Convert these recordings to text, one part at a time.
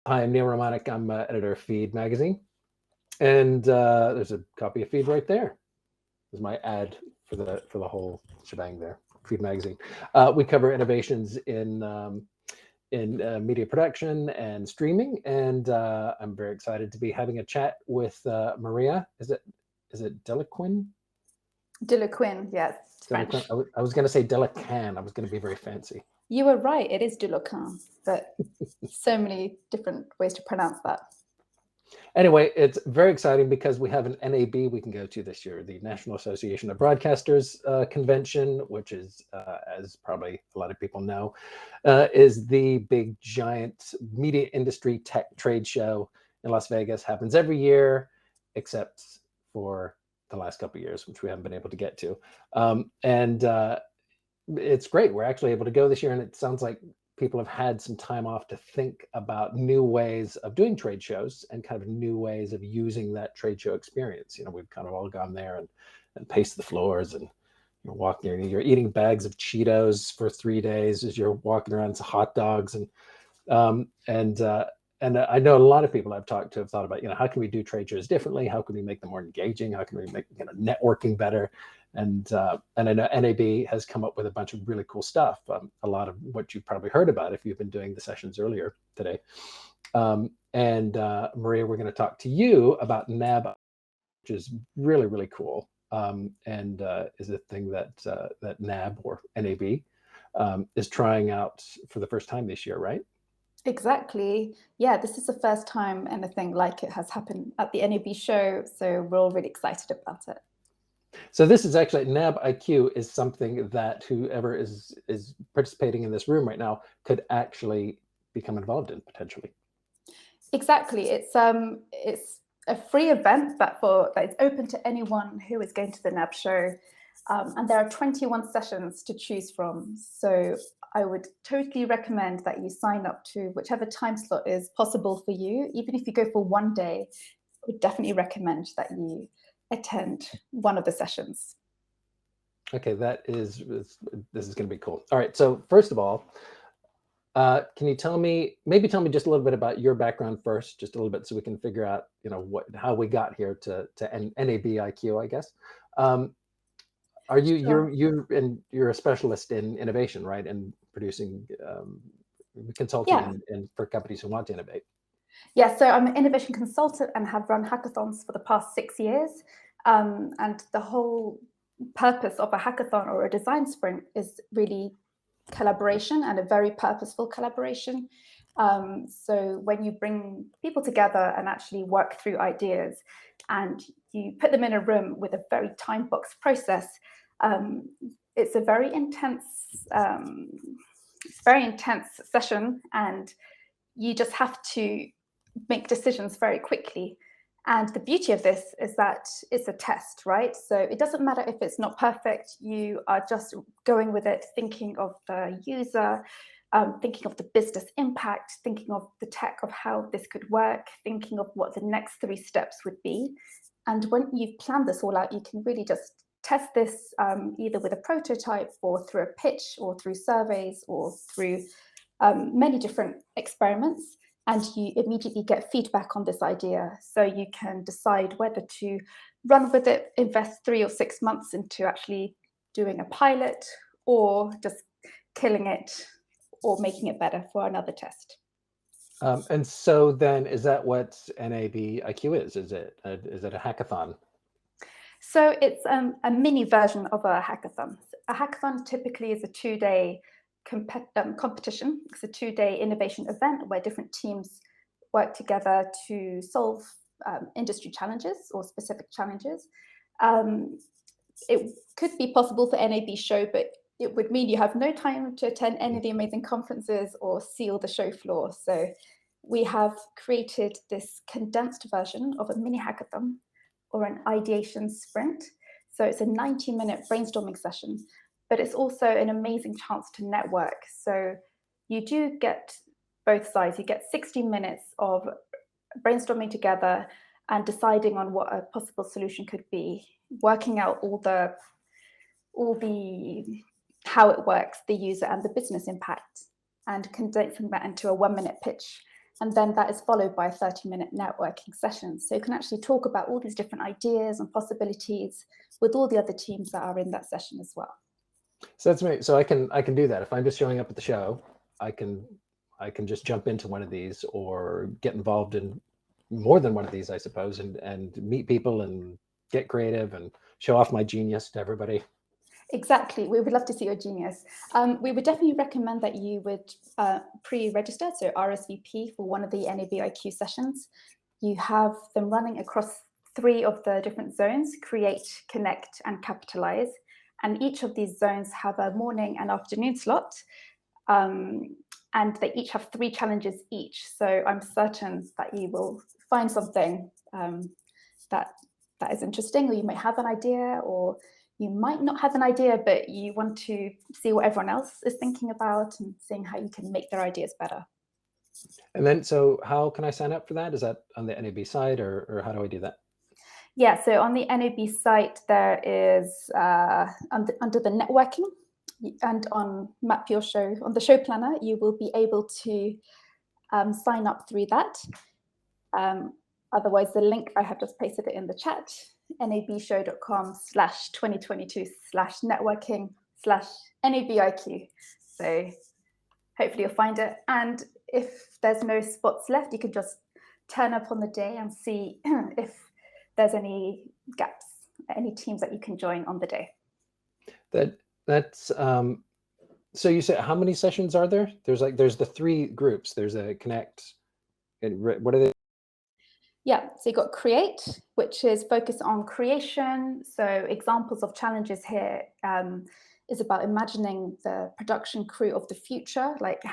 Hi, I'm Neil Romanek. I'm editor of Feed magazine, and there's a copy of Feed right there. There's my ad for the whole shebang there. Feed magazine. We cover innovations in media production and streaming, and I'm very excited to be having a chat with Maria. Is it Delaquin? Delaquin, yes, French. Delaquin. I was going to say Delacan. I was going to be very fancy. You were right. It is Delacan, but so many different ways to pronounce that. Anyway, it's very exciting because we have an NAB we can go to this year, the National Association of Broadcasters convention, which is, as probably a lot of people know, is the big giant media industry tech trade show in Las Vegas. Happens every year, except for the last couple of years, which we haven't been able to get to. And it's great. We're actually able to go this year, and it sounds like people have had some time off to think about new ways of doing trade shows and kind of new ways of using that trade show experience. We've kind of all gone there and paced the floors, and you're walking, you're eating bags of Cheetos for 3 days as you're walking around to hot dogs. And I know a lot of people I've talked to have thought about, how can we do trade shows differently? How can we make them more engaging? How can we make networking better? And I know NAB has come up with a bunch of really cool stuff. A lot of what you've probably heard about if you've been doing the sessions earlier today. Maria, we're going to talk to you about NAB, which is really, really cool, and is a thing that NAB or NAB is trying out for the first time this year, right? Exactly. Yeah, this is the first time anything like it has happened at the NAB show, so we're all really excited about it. So this is actually NABiQ is something that whoever is participating in this room right now could actually become involved in potentially. Exactly. It's a free event that it's open to anyone who is going to the NAB show, and there are 21 sessions to choose from. So I would totally recommend that you sign up to whichever time slot is possible for you. Even if you go for one day, I would definitely recommend that you attend one of the sessions. Okay, this is going to be cool. All right, so first of all, can you tell me just a little bit about your background first, just a little bit, so we can figure out, how we got here to NABiQ, I guess. Are you Sure. you're a specialist in innovation, right? And producing consulting for companies who want to innovate. Yeah, so I'm an innovation consultant and have run hackathons for the past 6 years. And the whole purpose of a hackathon or a design sprint is really collaboration, and a very purposeful collaboration. So when you bring people together and actually work through ideas, and you put them in a room with a very time-boxed process, it's a very intense session, and you just have to make decisions very quickly. And the beauty of this is that it's a test, right? So it doesn't matter if it's not perfect. You are just going with it, thinking of the user, thinking of the business impact, thinking of the tech, of how this could work, thinking of what the next 3 steps would be. And when you've planned this all out, you can really just test this either with a prototype or through a pitch or through surveys or through many different experiments. And you immediately get feedback on this idea. So you can decide whether to run with it, invest 3 or 6 months into actually doing a pilot, or just killing it or making it better for another test. And so then, is that what NABiQ is? Is it a hackathon? So it's a mini version of a hackathon. A hackathon typically is a 2-day competition. It's a 2-day innovation event where different teams work together to solve industry challenges or specific challenges. It could be possible for NAB show, but it would mean you have no time to attend any of the amazing conferences or seal the show floor. So we have created this condensed version of a mini hackathon or an ideation sprint. So it's a 90-minute brainstorming session, but it's also an amazing chance to network. So you do get both sides. You get 60 minutes of brainstorming together and deciding on what a possible solution could be, working out all the how it works, the user and the business impact, and condensing that into a 1-minute pitch. And then that is followed by a 30-minute networking session. So you can actually talk about all these different ideas and possibilities with all the other teams that are in that session as well. So that's me. So I can do that. If I'm just showing up at the show, I can just jump into one of these or get involved in more than one of these, I suppose, and meet people and get creative and show off my genius to everybody. Exactly. We would love to see your genius. We would definitely recommend that you would pre-register, so RSVP for one of the NABiQ sessions. You have them running across 3 of the different zones: create, connect, and capitalize. And each of these zones have a morning and afternoon slot. And they each have 3 challenges each. So I'm certain that you will find something that is interesting, or you might have an idea, or you might not have an idea, but you want to see what everyone else is thinking about and seeing how you can make their ideas better. And then, so how can I sign up for that? Is that on the NAB site, or how do I do that? Yeah, so on the NAB site, there is under the networking, and on Map Your Show, on the show planner, you will be able to sign up through that. Otherwise, the link, I have just pasted it in the chat, nabshow.com/2022/networking/NABiQ. So hopefully you'll find it. And if there's no spots left, you can just turn up on the day and see if there's any gaps, any teams that you can join on the day. That's so you said, how many sessions are there? There's the 3 groups. There's a connect, and what are they? Yeah, so you've got create, which is focused on creation. So examples of challenges here is about imagining the production crew of the future, like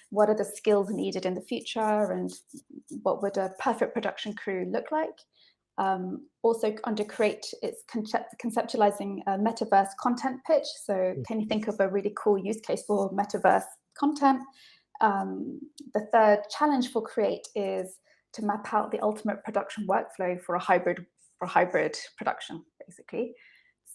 what are the skills needed in the future, and what would a perfect production crew look like. Also under create, it's conceptualizing a metaverse content pitch. So can you think of a really cool use case for metaverse content? The third challenge for create is to map out the ultimate production workflow for a hybrid production, basically.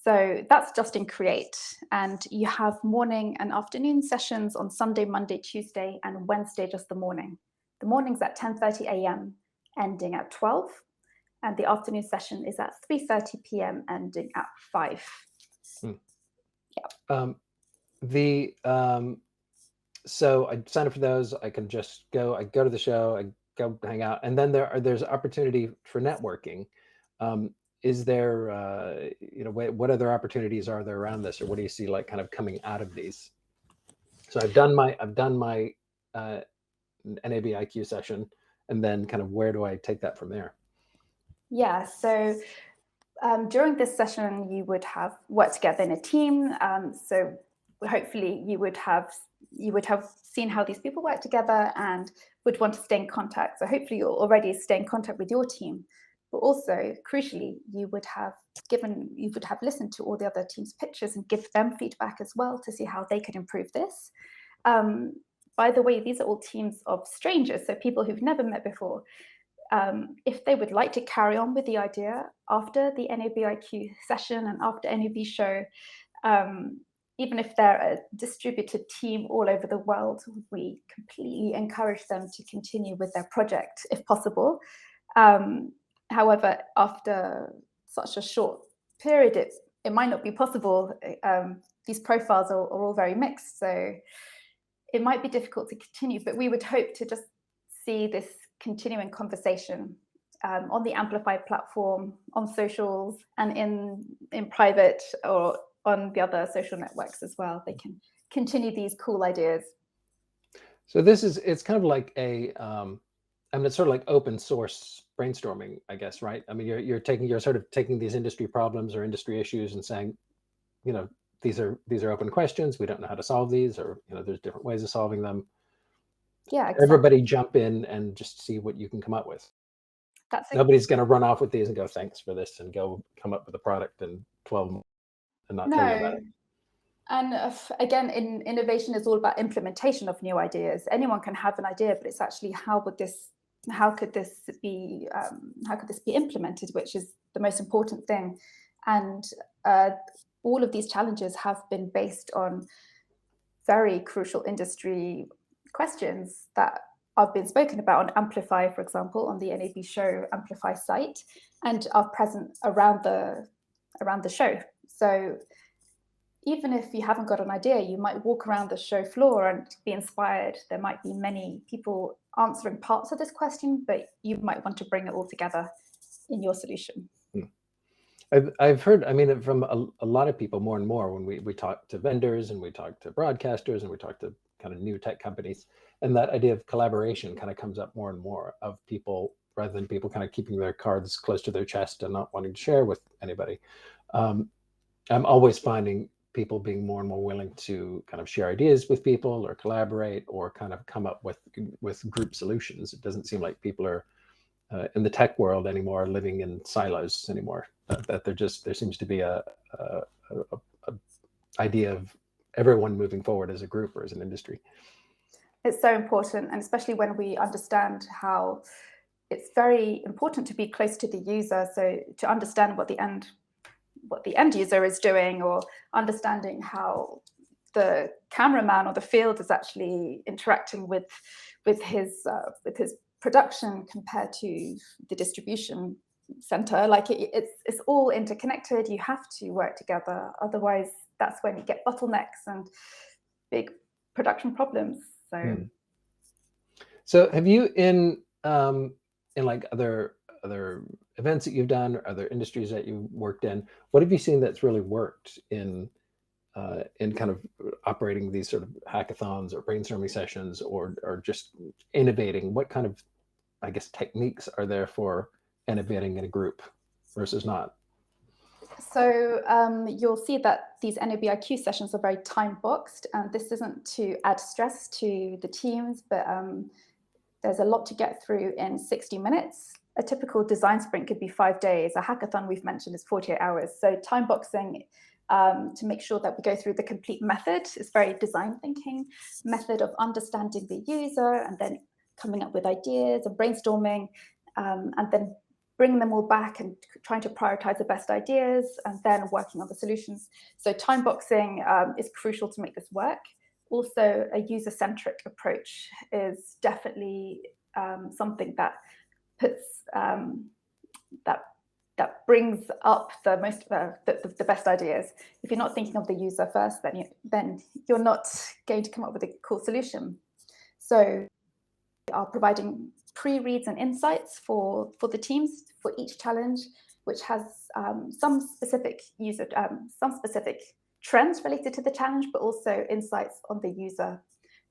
So that's just in create. And you have morning and afternoon sessions on Sunday, Monday, Tuesday, and Wednesday, just the morning. The morning's at 10:30 a.m., ending at 12. And the afternoon session is at 3:30 p.m., ending at 5. Yeah. So I sign up for those. I can just go. I go to the show. I go hang out, and then there's opportunity for networking. Is there, what other opportunities are there around this, or what do you see like kind of coming out of these? So I've done my NABiQ session, and then kind of where do I take that from there? Yeah, so during this session, you would have worked together in a team. So hopefully you would have seen how these people work together and would want to stay in contact. So hopefully you'll already stay in contact with your team. But also, crucially, you would have listened to all the other teams' pitches and give them feedback as well to see how they could improve this. By the way, these are all teams of strangers, so people who've never met before. If they would like to carry on with the idea after the NABiQ session and after NAB show, even if they're a distributed team all over the world, we completely encourage them to continue with their project if possible. However, after such a short period, it might not be possible. These profiles are all very mixed, so it might be difficult to continue, but we would hope to just see this continuing conversation on the Amplify platform, on socials, and in private or on the other social networks as well. They can continue these cool ideas. So it's kind of like it's sort of like open source brainstorming, I guess, right? I mean, you're sort of taking these industry problems or industry issues and saying, these are open questions. We don't know how to solve these, or there's different ways of solving them. Yeah, exactly. Everybody jump in and just see what you can come up with. Nobody's going to run off with these and go, thanks for this, and go come up with a product in 12 months and not tell you about it. And again, innovation is all about implementation of new ideas. Anyone can have an idea, but it's actually how could this be implemented, which is the most important thing. And all of these challenges have been based on very crucial industry questions that are being spoken about on Amplify, for example, on the NAB show Amplify site, and are present around the show. So even if you haven't got an idea, you might walk around the show floor and be inspired. There might be many people answering parts of this question, but you might want to bring it all together in your solution. I've heard, I mean, from a lot of people more and more when we talk to vendors and we talk to broadcasters and we talk to kind of new tech companies, and that idea of collaboration kind of comes up more and more, of people, rather than people kind of keeping their cards close to their chest and not wanting to share with anybody. I'm always finding people being more and more willing to kind of share ideas with people or collaborate or kind of come up with group solutions. It doesn't seem like people are in the tech world anymore living in silos anymore. That there seems to be a idea of everyone moving forward as a group or as an industry. It's so important, and especially when we understand how it's very important to be close to the user, so to understand what the end user is doing, or understanding how the cameraman or the field is actually interacting with his production compared to the distribution center. Like it's all interconnected. You have to work together, otherwise that's when you get bottlenecks and big production problems. So have you in like other events that you've done or other industries that you've worked in, what have you seen that's really worked in kind of operating these sort of hackathons or brainstorming sessions, or just innovating? What kind of, I guess, techniques are there for innovating in a group versus not? So you'll see that these NABiQ sessions are very time boxed, and this isn't to add stress to the teams, but there's a lot to get through in 60 minutes. A typical design sprint could be 5 days. A hackathon we've mentioned is 48 hours. So time boxing to make sure that we go through the complete method is very design thinking method of understanding the user and then coming up with ideas and brainstorming, and then bringing them all back and trying to prioritize the best ideas and then working on the solutions. So time boxing is crucial to make this work. Also, a user-centric approach is definitely something that puts that brings up the best ideas. If you're not thinking of the user first, then you're not going to come up with a cool solution. So we are providing pre-reads and insights for the teams for each challenge, which has some specific trends related to the challenge, but also insights on the user.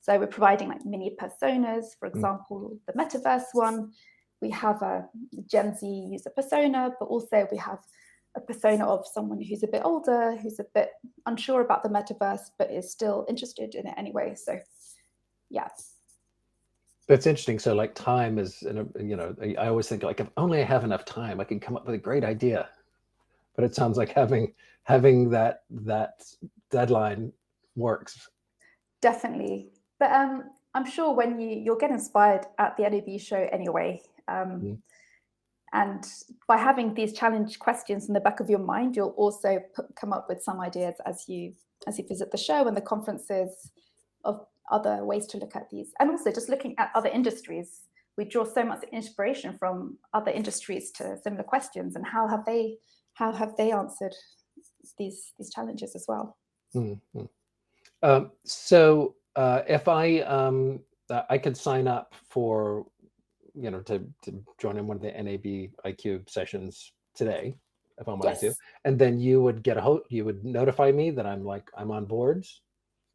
So we're providing like mini personas, for example, the metaverse one. We have a Gen Z user persona, but also we have a persona of someone who's a bit older, who's a bit unsure about the metaverse, but is still interested in it anyway. So, yeah. That's interesting. So like time is, I always think like, if only I have enough time, I can come up with a great idea. But it sounds like having that deadline works. Definitely. But I'm sure when you'll get inspired at the NAB show anyway. And by having these challenge questions in the back of your mind, you'll also come up with some ideas as you visit the show and the conferences of other ways to look at these. And also just looking at other industries. We draw so much inspiration from other industries to similar questions, and how have they answered these challenges as well. So if I could sign up for, to join in one of the NABiQ sessions today, if I wanted to, and then you would you would notify me that I'm on boards,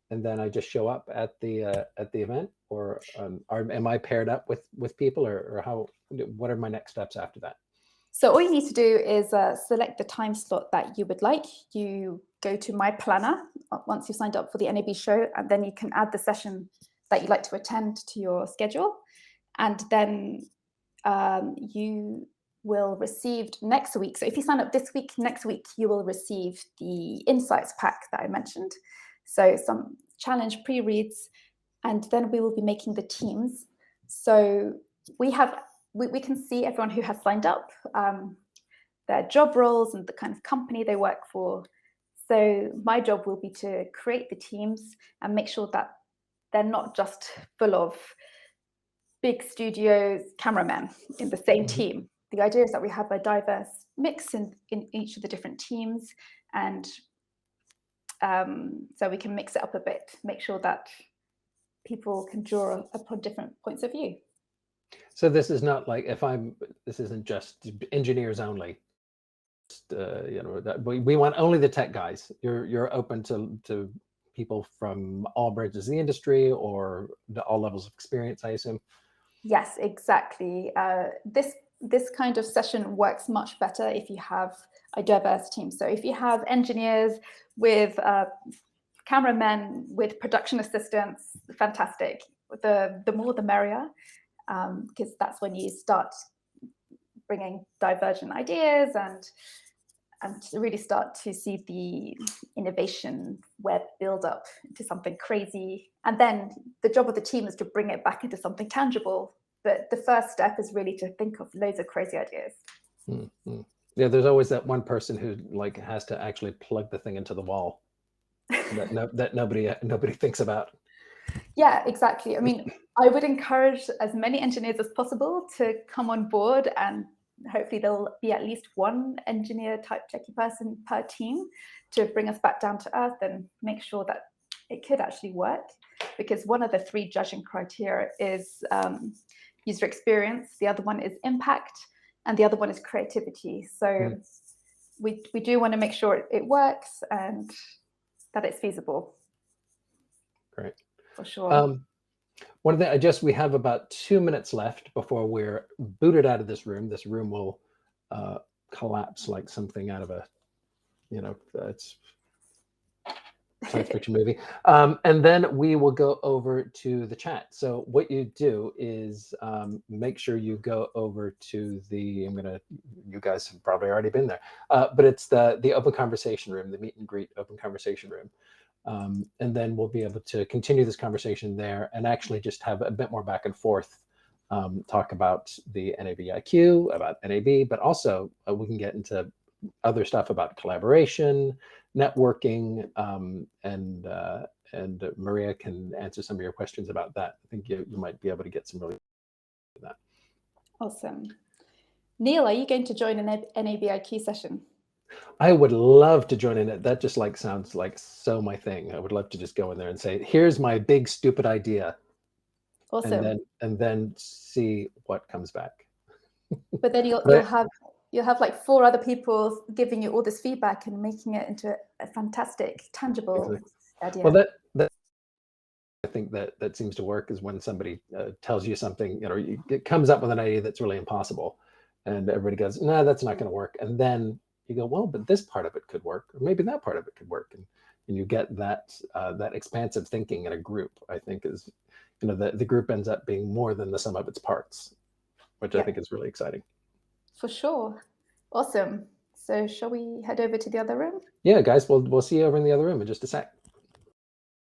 and then I just show up at the event, or am I paired up with people, or how? What are my next steps after that? So all you need to do is select the time slot that you would like. You go to My Planner once you've signed up for the NAB show, and then you can add the session that you'd like to attend to your schedule. And then you will receive next week. So if you sign up this week, next week, you will receive the insights pack that I mentioned. So some challenge pre-reads, and then we will be making the teams. So we can see everyone who has signed up, their job roles and the kind of company they work for. So my job will be to create the teams and make sure that they're not just full of big studios cameramen in the same team. The idea is that we have a diverse mix in each of the different teams, and so we can mix it up a bit, make sure that people can draw upon different points of view. So this is not like this isn't just engineers only. That we want only the tech guys. You're open to people from all branches of the industry or all levels of experience, I assume. Yes, exactly. This kind of session works much better if you have a diverse team. So if you have engineers with cameramen, with production assistants, fantastic. The more the merrier, because that's when you start bringing divergent ideas and really start to see the innovation web build up into something crazy. And then the job of the team is to bring it back into something tangible. But the first step is really to think of loads of crazy ideas. Mm-hmm. Yeah, there's always that one person who like has to actually plug the thing into the wall that nobody thinks about. Yeah, exactly. I mean, I would encourage as many engineers as possible to come on board, and hopefully there'll be at least one engineer type techie person per team to bring us back down to earth and make sure that it could actually work. Because one of the 3 judging criteria is user experience, the other one is impact, and the other one is creativity. So we do want to make sure it works and that it's feasible. Great. For sure. One of the, we have about 2 minutes left before we're booted out of this room. This room will collapse like something out of a, it's science fiction movie. And then we will go over to the chat. So what you do is make sure you go over to the, you guys have probably already been there, but it's the open conversation room, the meet and greet open conversation room. And then we'll be able to continue this conversation there and actually just have a bit more back and forth, talk about the NABiQ, about NAB, but also we can get into other stuff about collaboration, networking, and Maria can answer some of your questions about that. I think you might be able to get some really that. Awesome. Neil, are you going to join an NABiQ session? I would love to join in it. That just like sounds like so my thing. I would love to just go in there and say, here's my big stupid idea. Awesome. And then see what comes back. But then you'll have like 4 other people giving you all this feedback and making it into a fantastic, tangible idea. Well, that I think that seems to work is when somebody tells you something, it comes up with an idea that's really impossible, and everybody goes, no, that's not going to work. And then you go, well, but this part of it could work, or maybe that part of it could work, and you get that expansive thinking in a group. I think is, the group ends up being more than the sum of its parts, which I think is really exciting. For sure. Awesome. So shall we head over to the other room? Yeah, guys, we'll see you over in the other room in just a sec.